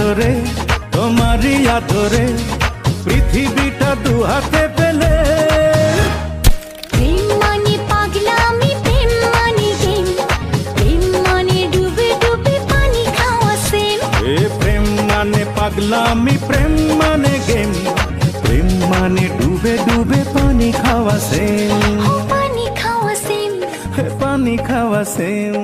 আদরে তোমারই আদরে পৃথিবীটা দু হাতে পেলে। প্রেম মানে পাগলামি, প্রেম মানে গেম, প্রেম মানে ডুবে ডুবে পানি খাওয়া সেম। প্রেম মানে পাগলামি, প্রেম মানে গেম, প্রেম মানে ডুবে ডুবে পানি খাওয়া সেম। পানি খাওয়া সেম, পানি খাওয়া সেম।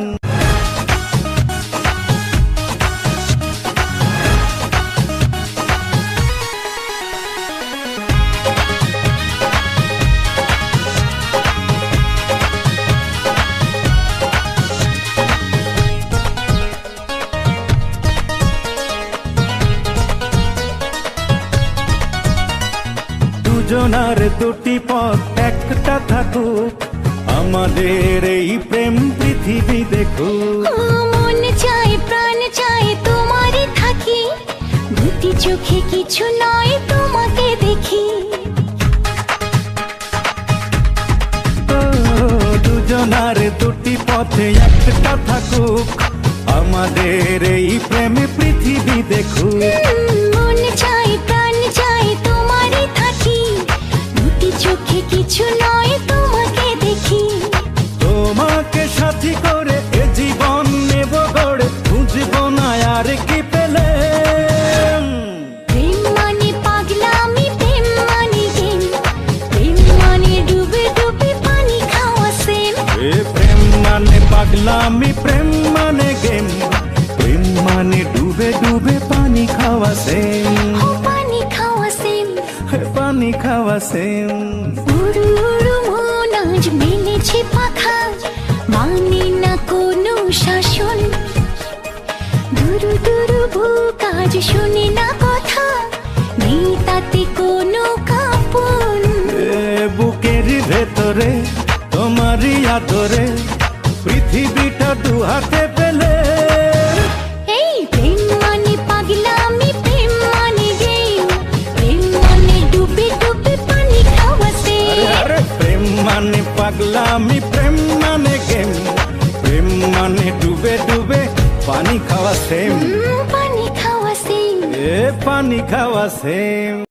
দুজনার দুটি পথ একটা থাকুক, আমাদের এই প্রেম পৃথিবী দেখুক। মন চায় প্রাণ চায় তোমারই থাকি, দুটি চোখে কিছু নয় তোমাকে দেখি। দুজনার দুটি পথে একটা থাকুক, আমাদের এই প্রেম পৃথিবী দেখুক। মন চায় প্রাণ চায় তোমারই থাকি, দুটি চোখে কিছু নয় তোমাকে দেখি। তোমাকে সাথী করে এ জীবন নেব গড়ে, বুঝবো না আর কি পেলে। প্রেম মানে পাগলামি, প্রেম মানে গেম, প্রেম মানে ডুবে ডুবে পানি খাওয়া সেম। প্রেম মানে পাগলামি, প্রেম মানে গেম, প্রেম মানে ডুবে ডুবে পানি খাওয়া সেম। পানি খাওয়া সেম, পানি খাওয়া সেম। উড়ু উড়ু মন আজ মেলেছে পাখা, মানে না কোনো শাসন। দুরু দুরু বুক আজ শুনে না কথা, নেই তাতে কোনো কাঁপন। বুকের ভেতরে তোমারই আদরে পৃথিবীটা দু হাতে পেলে। এই প্রেম মানে পাগলামি, প্রেম মানে গেম, প্রেম মানে ডুবে ডুবে পানি খাওয়া সেম। প্রেম মানে পাগলামি, প্রেম মানে গেম, প্রেম মানে ডুবে ডুবে পানি খাওয়া সেম। পানি খাওয়া সেম। পানি খাওয়া সেম।